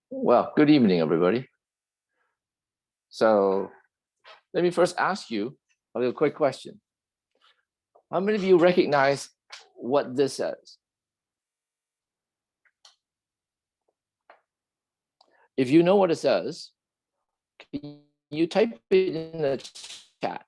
Well, good evening, everybody. So let me first ask you a little quick question. How many of you recognize what this says? If you know what it says, can you type it in the chat?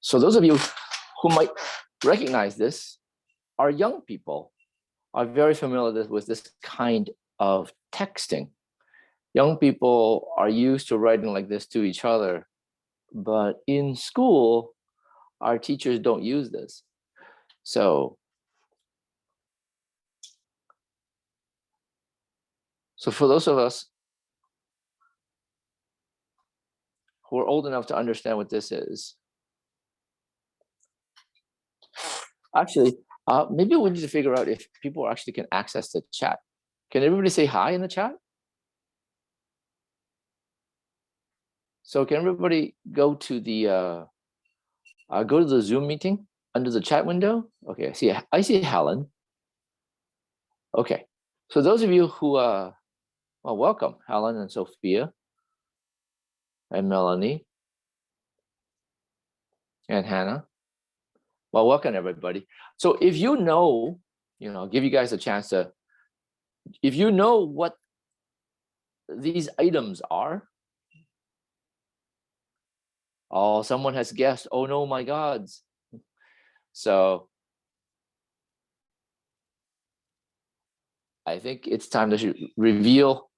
So those of you who might recognize this are young people, are very familiar with this kind of texting. Young people are used to writing like this to each other, but in school, our teachers don't use this. So for those of us who are old enough to understand what this is, actually, maybe we need to figure out if people actually can access the chat. Can everybody say hi in the chat? So can everybody go to the Zoom meeting under the chat window? Okay, I see Helen. Okay, so those of you who well, welcome Helen and Sophia and Melanie and Hannah. Well, welcome everybody. So if you know, I'll give you guys a chance to, if you know what these items are. Oh, someone has guessed. Oh no, my gods. So I think it's time to reveal.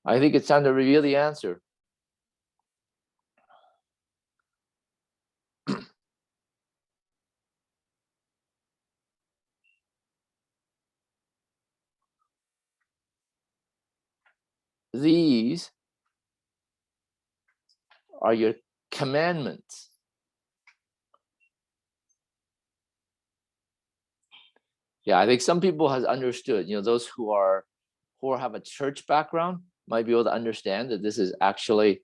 I think it's time to reveal the answer. These are your commandments. Yeah, I think some people has understood, those who have a church background might be able to understand that this is actually,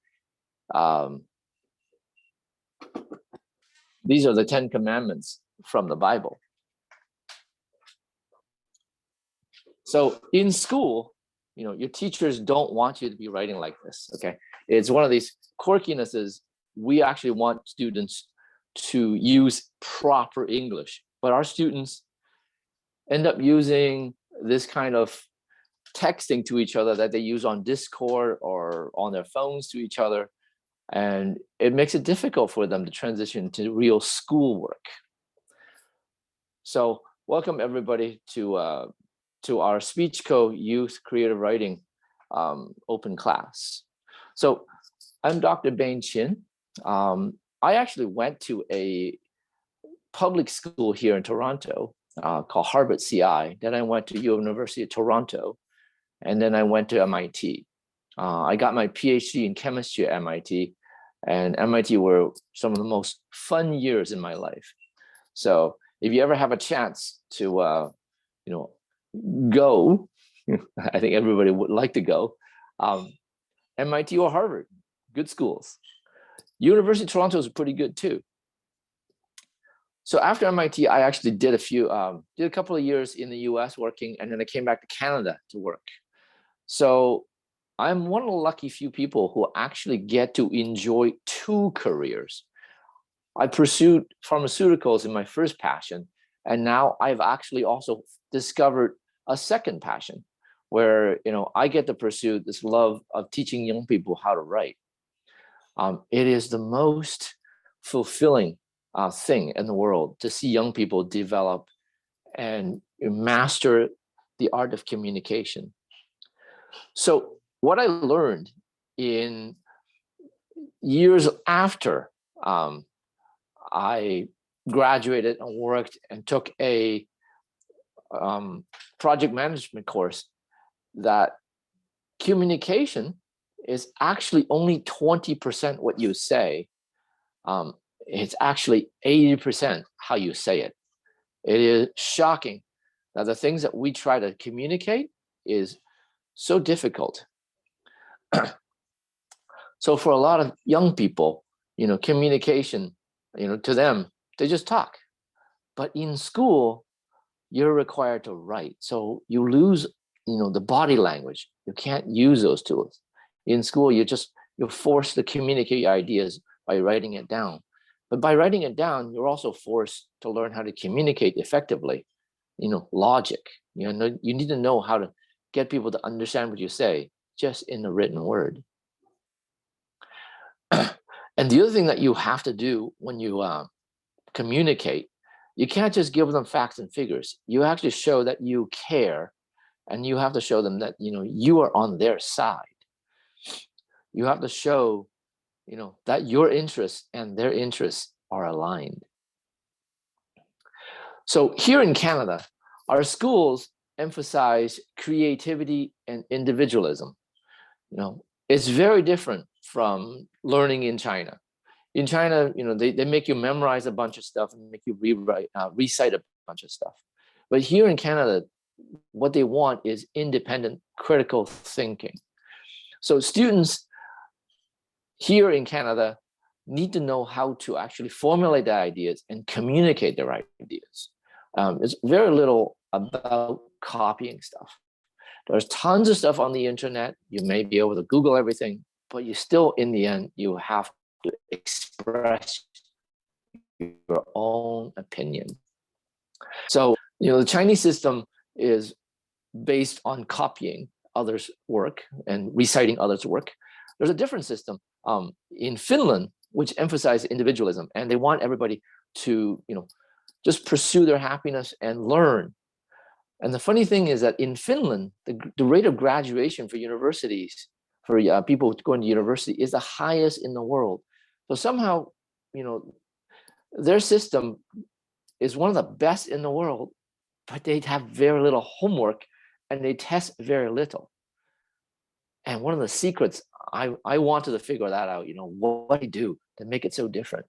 these are the 10 commandments from the Bible. So in school, your teachers don't want you to be writing like this, okay? It's one of these quirkinesses. We actually want students to use proper English, but our students end up using this kind of texting to each other that they use on Discord or on their phones to each other. And it makes it difficult for them to transition to real schoolwork. So welcome everybody to our SpeechCo Youth Creative Writing open class. So I'm Dr. Bain Chin. I actually went to a public school here in Toronto called Harvard CI. Then I went to University of Toronto, and then I went to MIT. I got my PhD in chemistry at MIT, and MIT were some of the most fun years in my life. So if you ever have a chance to, go, I think everybody would like to go, MIT or Harvard, good schools. University of Toronto is pretty good too. So after MIT, I actually did a couple of years in the US working, and then I came back to Canada to work. So I'm one of the lucky few people who actually get to enjoy two careers. I pursued pharmaceuticals in my first passion, and now I've actually also discovered a second passion where, I get to pursue this love of teaching young people how to write. It is the most fulfilling thing in the world to see young people develop and master the art of communication. So what I learned in years after I graduated and worked and took a project management course, that communication is actually only 20% what you say. It's actually 80% how you say it. It is shocking that the things that we try to communicate is so difficult. So for a lot of young people, communication, to them, they just talk. But in school, you're required to write. So you lose, the body language. You can't use those tools. In school, you're forced to communicate your ideas by writing it down. But by writing it down, you're also forced to learn how to communicate effectively. Logic. You need to know how to get people to understand what you say just in the written word. And the other thing that you have to do when you communicate, you can't just give them facts and figures. You actually show that you care, and you have to show them that you are on their side. You have to show that your interests and their interests are aligned. So here in Canada, our schools emphasize creativity and individualism. It's very different from learning in China. In China, they make you memorize a bunch of stuff and make you recite a bunch of stuff. But here in Canada, what they want is independent, critical thinking. So students here in Canada need to know how to actually formulate their ideas and communicate their ideas. It's very little about copying stuff. There's tons of stuff on the internet. You may be able to Google everything, but you still, in the end, you have to express your own opinion. So, the Chinese system is based on copying others' work and reciting others' work. There's a different system in Finland, which emphasizes individualism, and they want everybody to, just pursue their happiness and learn. And the funny thing is that in Finland, the rate of graduation for universities, for people going to university, is the highest in the world. So somehow, their system is one of the best in the world, but they have very little homework and they test very little. And one of the secrets, I wanted to figure that out, what they do to make it so different.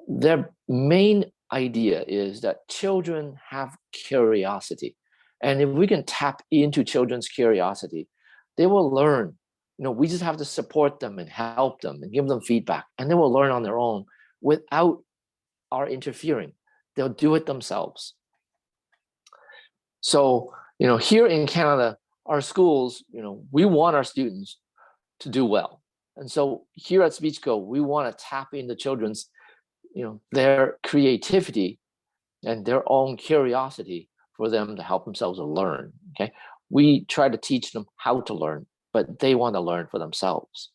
Their main idea is that children have curiosity. And if we can tap into children's curiosity, they will learn. We just have to support them and help them and give them feedback, and they will learn on their own without our interfering. They'll do it themselves. So, here in Canada, our schools, we want our students to do well. And so here at SpeechCo, we want to tap into children's, their creativity and their own curiosity for them to help themselves learn. Okay, we try to teach them how to learn, but they want to learn for themselves.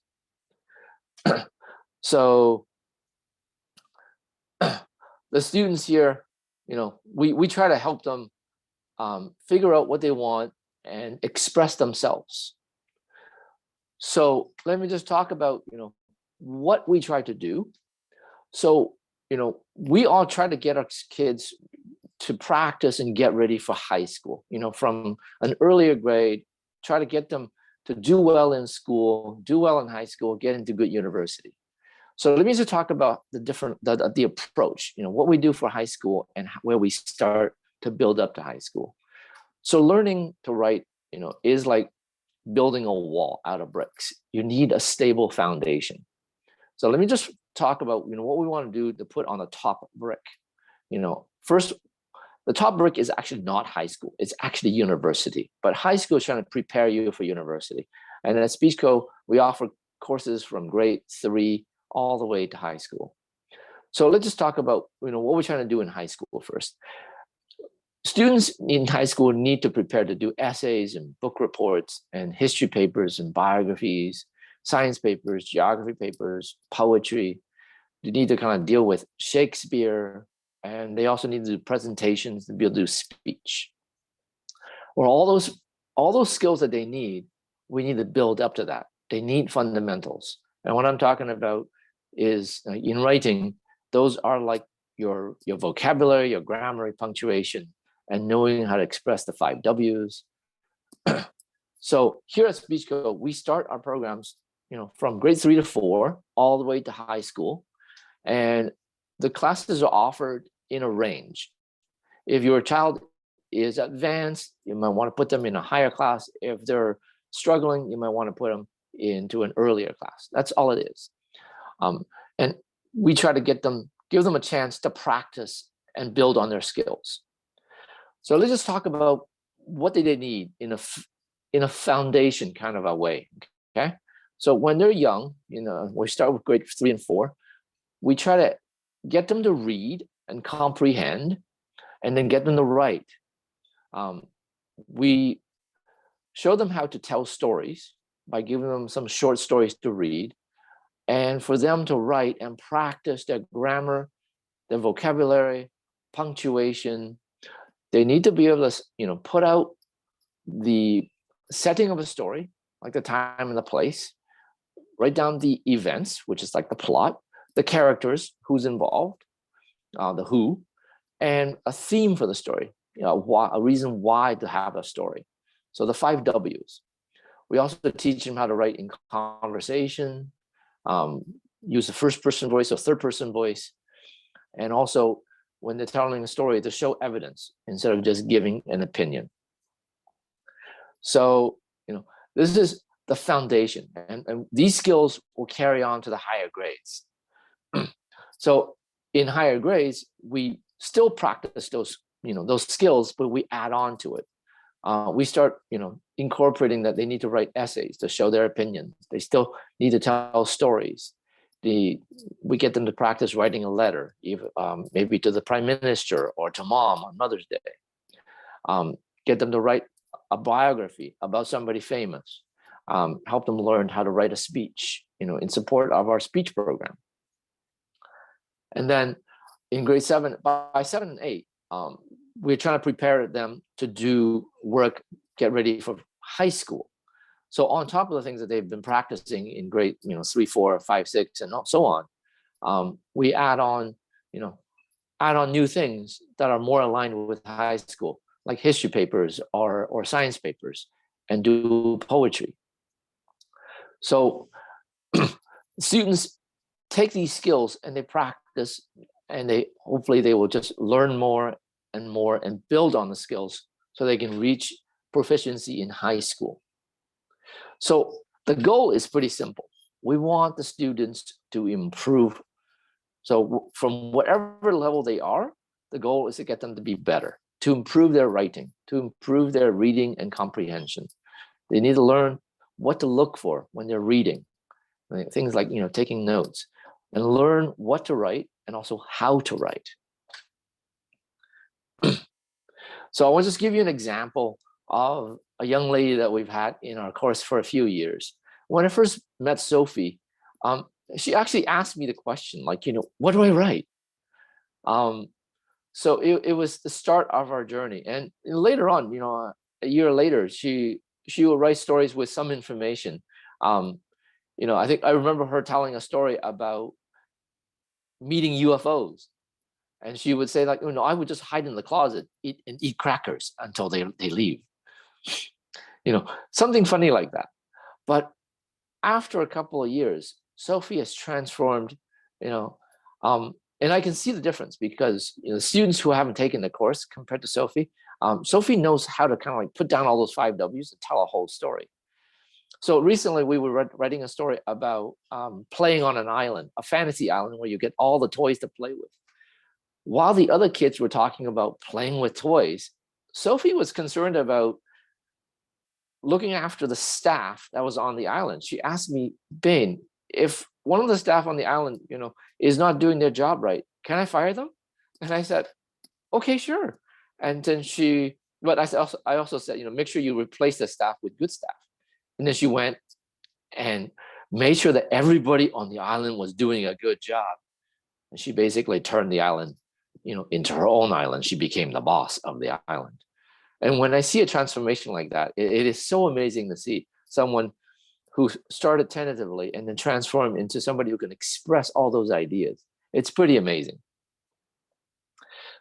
So the students here, we try to help them figure out what they want and express themselves. So let me just talk about, what we try to do. So, we all try to get our kids to practice and get ready for high school, from an earlier grade, try to get them to do well in school, do well in high school, get into good university. So let me just talk about the approach, what we do for high school and where we start to build up to high school. So learning to write, is like building a wall out of bricks. You need a stable foundation. So let me just talk about, what we want to do to put on the top brick. First, the top brick is actually not high school. It's actually university. But high school is trying to prepare you for university. And at SpeechCo, we offer courses from grade 3 all the way to high school. So let's just talk about, what we're trying to do in high school first. Students in high school need to prepare to do essays and book reports and history papers and biographies, science papers, geography papers, poetry. You need to kind of deal with Shakespeare, and they also need to do presentations to be able to do speech. Or all those skills that they need, we need to build up to that. They need fundamentals. And what I'm talking about is in writing, those are like your vocabulary, your grammar, punctuation, and knowing how to express the 5 W's. So here at Speech Co, we start our programs, from grade 3 to 4, all the way to high school. And the classes are offered in a range. If your child is advanced, you might want to put them in a higher class. If they're struggling, you might want to put them into an earlier class. That's all it is. And we try to give them a chance to practice and build on their skills. So let's just talk about what do they need in a foundation kind of a way, okay? So when they're young, we start with grade 3 and 4, we try to get them to read and comprehend, and then get them to write. We show them how to tell stories by giving them some short stories to read, and for them to write and practice their grammar, their vocabulary, punctuation. They need to be able to, put out the setting of a story, like the time and the place, write down the events, which is like the plot, the characters, who's involved, the who, and a theme for the story, a reason why to have a story. So the 5 W's. We also teach them how to write in conversation, use the first person voice or third person voice, and also when they're telling a story to show evidence instead of just giving an opinion. So, this is the foundation, and these skills will carry on to the higher grades. So in higher grades, we still practice those skills, but we add on to it. We start, incorporating that they need to write essays to show their opinions. They still need to tell stories. We get them to practice writing a letter, maybe to the Prime Minister or to Mom on Mother's Day. Get them to write a biography about somebody famous. Help them learn how to write a speech, in support of our speech program. And then in grade 7, by 7 and 8, we're trying to prepare them to do work, get ready for high school. So on top of the things that they've been practicing in grade 3, 4, 5, 6, and so on, we add on new things that are more aligned with high school, like history papers or science papers, and do poetry. So students take these skills and they practice, and hopefully they will just learn more and more and build on the skills so they can reach proficiency in high school. So the goal is pretty simple. We want the students to improve. So from whatever level they are, the goal is to get them to be better, to improve their writing, to improve their reading and comprehension. They need to learn what to look for when they're reading, things like taking notes, and learn what to write and also how to write. So I want to just give you an example of a young lady that we've had in our course for a few years. When I first met Sophie, she actually asked me the question, like, what do I write? So it was the start of our journey. And later on, a year later, she will write stories with some information. I think I remember her telling a story about meeting UFOs. And she would say, like, I would just hide in the closet and eat crackers until they leave. Something funny like that. But after a couple of years, Sophie has transformed, and I can see the difference because students who haven't taken the course compared to Sophie, Sophie knows how to kind of like put down all those 5 W's and tell a whole story. So recently we were writing a story about playing on an island, a fantasy island where you get all the toys to play with. While the other kids were talking about playing with toys, Sophie was concerned about looking after the staff that was on the island. She asked me, Bain, if one of the staff on the island, is not doing their job right, can I fire them? And I said, okay, sure. And then but I also said, make sure you replace the staff with good staff. And then she went and made sure that everybody on the island was doing a good job. And she basically turned the island, into her own island. She became the boss of the island. And when I see a transformation like that, it is so amazing to see someone who started tentatively and then transform into somebody who can express all those ideas. It's pretty amazing.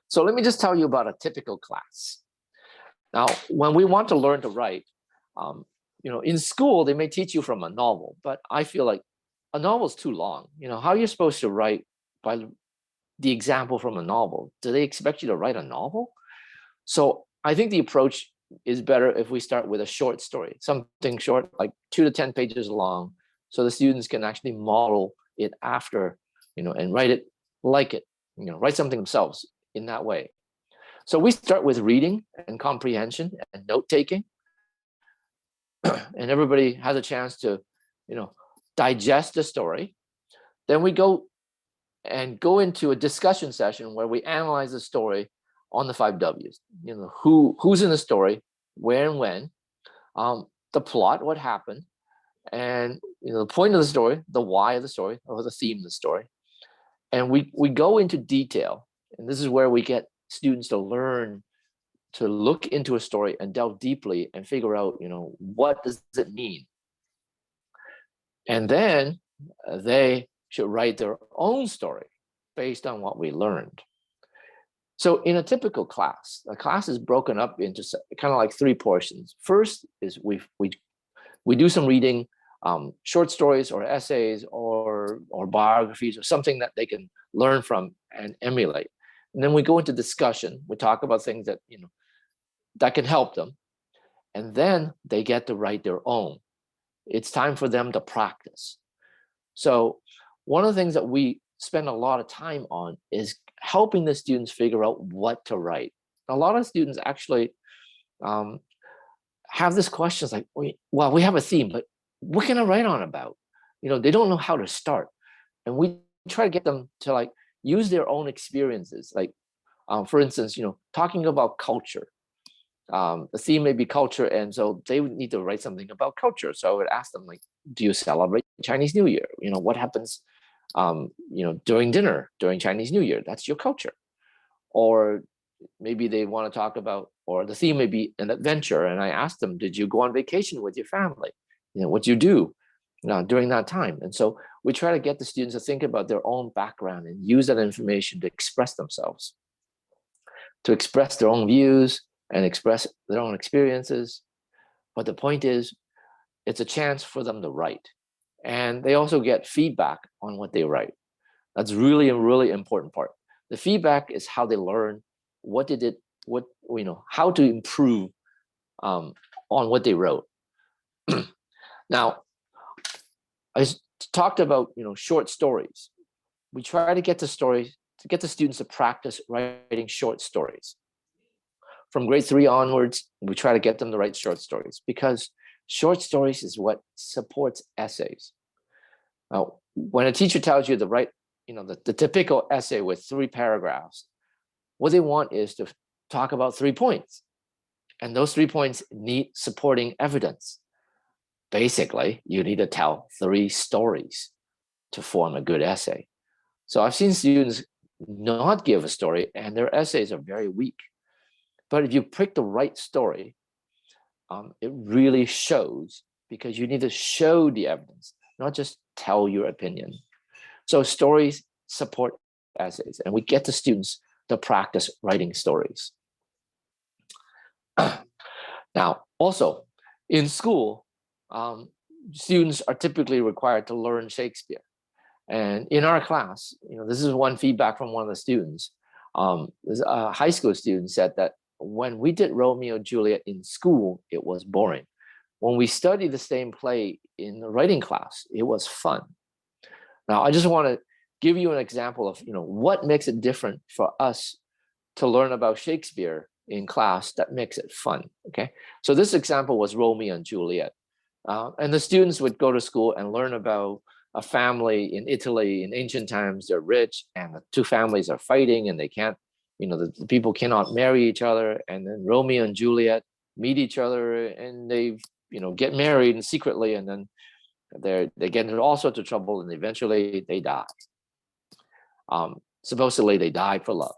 So let me just tell you about a typical class. Now, when we want to learn to write, in school, they may teach you from a novel, but I feel like a novel is too long. How are you supposed to write by the example from a novel? Do they expect you to write a novel? So I think the approach is better if we start with a short story, something short, like 2 to 10 pages long, so the students can actually model it after, and write it like it, write something themselves in that way. So we start with reading and comprehension and note-taking, and everybody has a chance to, digest the story. Then we go into a discussion session where we analyze the story on the 5 W's. Who's in the story, where and when, the plot, what happened, and the point of the story, the why of the story, or the theme of the story. And we go into detail, and this is where we get students to learn to look into a story and delve deeply and figure out, what does it mean? And then they should write their own story based on what we learned. So in a typical class, a class is broken up into kind of like 3 portions. First is we do some reading, short stories or essays or biographies or something that they can learn from and emulate. And then we go into discussion. We talk about things that, that can help them. And then they get to write their own. It's time for them to practice. So one of the things that we spend a lot of time on is helping the students figure out what to write. A lot of students actually have this question like, well, we have a theme, but what can I write on about? They don't know how to start. And we try to get them to like use their own experiences. Like, for instance, talking about culture. The theme may be culture, and so they would need to write something about culture. So I would ask them, like, do you celebrate Chinese New Year? What happens, during dinner, during Chinese New Year? That's your culture. Or maybe they want to talk about, or the theme may be an adventure, and I ask them, did you go on vacation with your family? What do you do during that time? And so we try to get the students to think about their own background and use that information to express themselves, to express their own views and express their own experiences. But the point is, it's a chance for them to write. And they also get feedback on what they write. That's really a really important part. The feedback is how they learn, how to improve on what they wrote. Now, I talked about, short stories. We try to get the students to practice writing short stories. From grade 3 onwards, we try to get them to write short stories, because short stories is what supports essays. Now, when a teacher tells you to write, the typical essay with 3 paragraphs, what they want is to talk about 3 points. And those 3 points need supporting evidence. Basically, you need to tell 3 stories to form a good essay. So I've seen students not give a story, and their essays are very weak. But if you pick the right story, it really shows, because you need to show the evidence, not just tell your opinion. So stories support essays, and we get the students to practice writing stories. Now, also, in school, students are typically required to learn Shakespeare. And in our class, this is one feedback from one of the students. A high school student said that when we did Romeo and Juliet in school, it was boring. When we studied the same play in the writing class, it was fun. Now, I just want to give you an example of what makes it different for us to learn about Shakespeare in class that makes it fun. Okay, so this example was Romeo and Juliet, and the students would go to school and learn about a family in Italy in ancient times. They're rich, and the 2 families are fighting, and they can't. The people cannot marry each other, and then Romeo and Juliet meet each other, and they, get married and secretly, and then they get into all sorts of trouble, and eventually they die. Supposedly they died for love.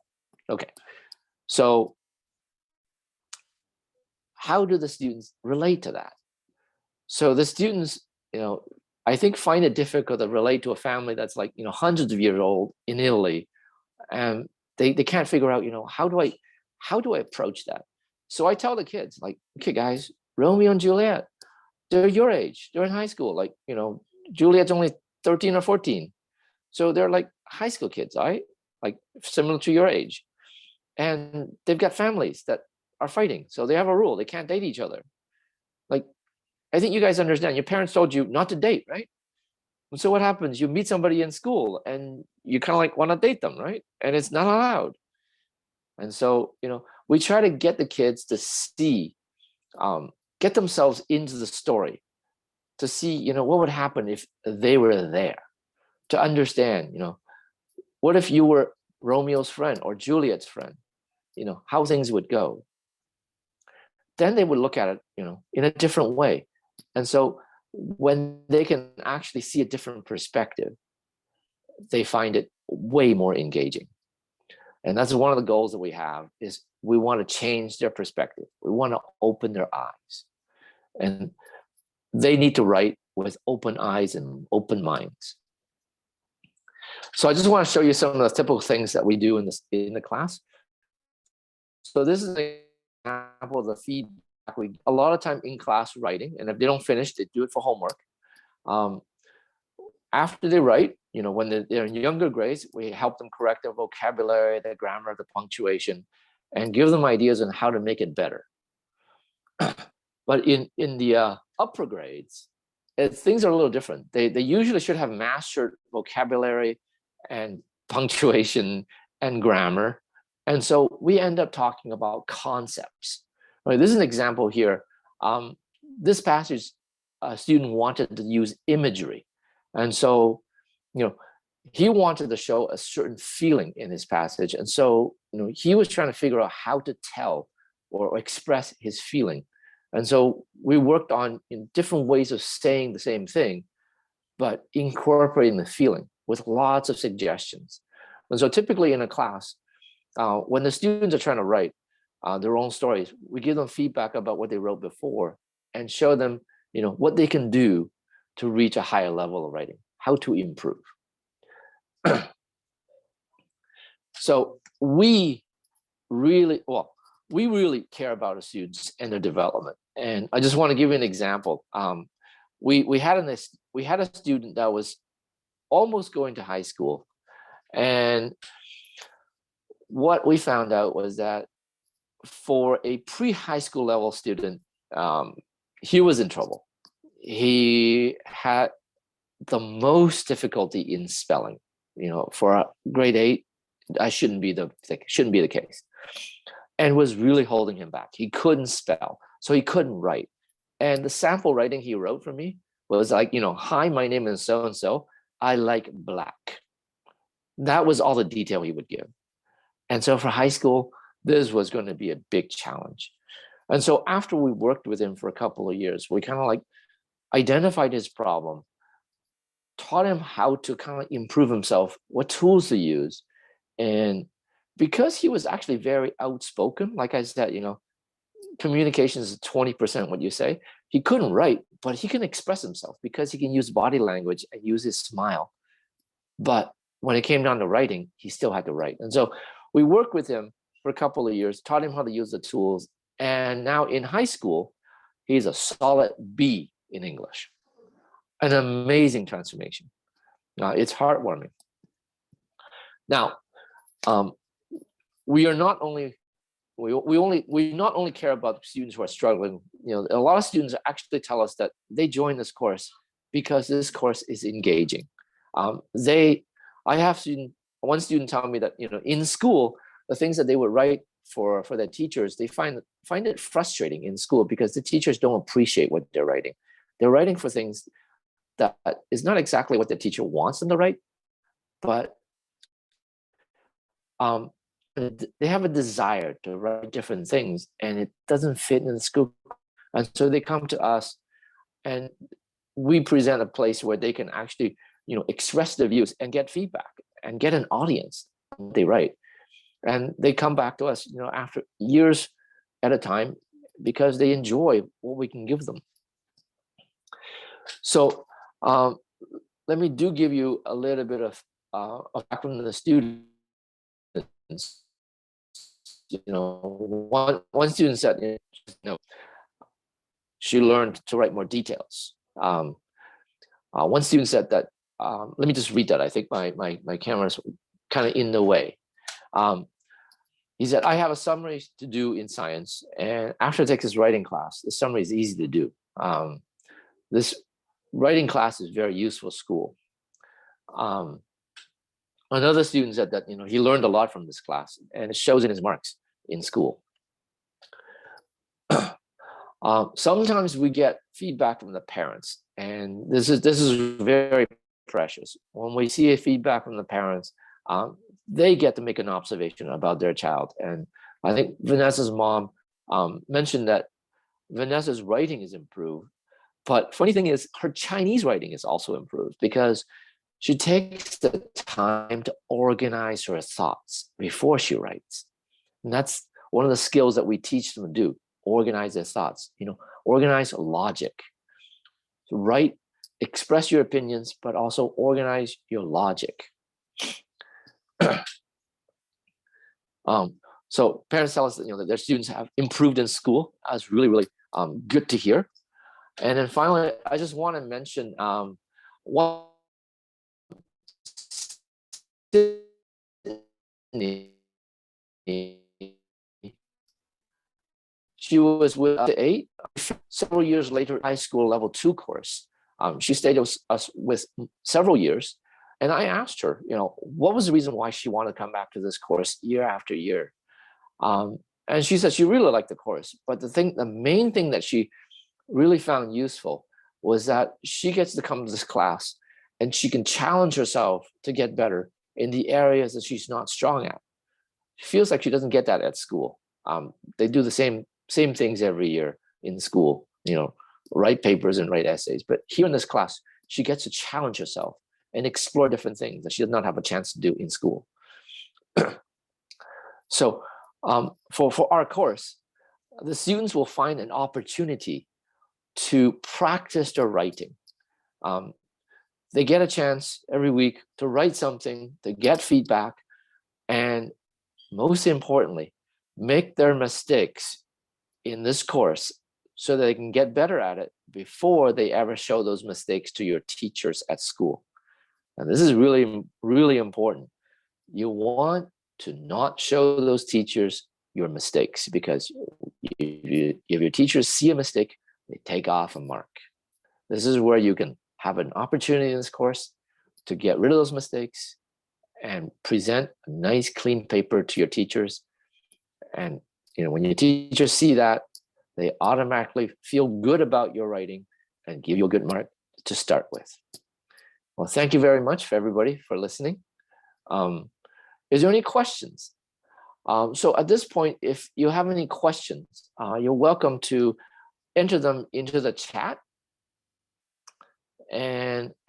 Okay, so how do the students relate to that? So the students, I think, find it difficult to relate to a family that's like, hundreds of years old in Italy, and they can't figure out, how do I approach that? So I tell the kids, like, okay, guys, Romeo and Juliet, they're your age. They're in high school. Like, Juliet's only 13 or 14. So they're like high school kids, right? Like similar to your age. And they've got families that are fighting. So they have a rule. They can't date each other. Like, I think you guys understand. Your parents told you not to date, right? And so what happens? You meet somebody in school and you kind of like want to date them, right? And it's not allowed. And so, we try to get the kids to see, get themselves into the story, to see, what would happen if they were there, to understand, what if you were Romeo's friend or Juliet's friend, how things would go. Then they would look at it, in a different way. And so when they can actually see a different perspective, they find it way more engaging. And that's one of the goals that we have, is we want to change their perspective. We want to open their eyes. And they need to write with open eyes and open minds. So I just want to show you some of the typical things that we do in the class. So this is an example of the feedback. We a lot of time in class writing, and if they don't finish, they do it for homework. After they write, when they're in younger grades, we help them correct their vocabulary, their grammar, the punctuation, and give them ideas on how to make it better. But in the upper grades, things are a little different. They usually should have mastered vocabulary and punctuation and grammar. And so we end up talking about concepts. Right, this is an example here. This passage, a student wanted to use imagery. And so, he wanted to show a certain feeling in his passage. And so, he was trying to figure out how to tell or express his feeling. And so we worked on different ways of saying the same thing, but incorporating the feeling with lots of suggestions. And so typically in a class, when the students are trying to write their own stories, we give them feedback about what they wrote before and show them, what they can do to reach a higher level of writing, how to improve. So we really care about our students and their development. And I just want to give you an example. We had a student that was almost going to high school, and what we found out was that for a pre-high school level student, he was in trouble. He had the most difficulty in spelling. For a grade 8, that shouldn't be the case, and was really holding him back. He couldn't spell, so he couldn't write. And the sample writing he wrote for me was like, hi, my name is so and so. I like black. That was all the detail he would give. And so for high school, this was going to be a big challenge. And so after we worked with him for a couple of years, we kind of like identified his problem, taught him how to kind of improve himself, what tools to use. And because he was actually very outspoken, like I said, communication is 20% what you say. He couldn't write, but he can express himself because he can use body language and use his smile. But when it came down to writing, he still had to write. And so we worked with him for a couple of years, taught him how to use the tools. And now in high school, he's a solid B in English. An amazing transformation. It's heartwarming. Now, we not only care about students who are struggling. A lot of students actually tell us that they join this course because this course is engaging. I have one student tell me that in school, the things that they would write for their teachers, they find it frustrating in school because the teachers don't appreciate what they're writing. They're writing for things that is not exactly what the teacher wants them to write, but they have a desire to write different things, and it doesn't fit in the school. And so they come to us, and we present a place where they can actually, express their views and get feedback and get an audience on what they write. And they come back to us, after years at a time, because they enjoy what we can give them. So let me give you a little bit of back from the students. One student said, she learned to write more details. One student said that, let me just read that. I think my camera's kind of in the way. He said, I have a summary to do in science, and after I take this writing class, the summary is easy to do. This writing class is very useful school. Another student said that he learned a lot from this class, and it shows in his marks in school. Sometimes we get feedback from the parents, and this is very precious. When we see a feedback from the parents, they get to make an observation about their child. And I think Vanessa's mom mentioned that Vanessa's writing is improved, but funny thing is her Chinese writing is also improved because she takes the time to organize her thoughts before she writes. And that's one of the skills that we teach them to do, organize their thoughts, organize logic. So write, express your opinions, but also organize your logic. So parents tell us that, that their students have improved in school. That's really, really good to hear. And then finally, I just want to mention one. She was with us 8. Several years later, high school level 2 course. She stayed with us with several years. And I asked her, what was the reason why she wanted to come back to this course year after year? And she said she really liked the course. But the main thing that she really found useful was that she gets to come to this class and she can challenge herself to get better in the areas that she's not strong at. She feels like she doesn't get that at school. They do the same things every year in school, write papers and write essays. But here in this class, she gets to challenge herself and explore different things that she does not have a chance to do in school. So for our course, the students will find an opportunity to practice their writing. They get a chance every week to write something, to get feedback, and most importantly, make their mistakes in this course so that they can get better at it before they ever show those mistakes to your teachers at school. And this is really, really important. You want to not show those teachers your mistakes, because if your teachers see a mistake, they take off a mark. This is where you can have an opportunity in this course to get rid of those mistakes and present a nice, clean paper to your teachers. And when your teachers see that, they automatically feel good about your writing and give you a good mark to start with. Well, thank you very much for everybody for listening. Is there any questions? So at this point, if you have any questions, you're welcome to enter them into the chat. And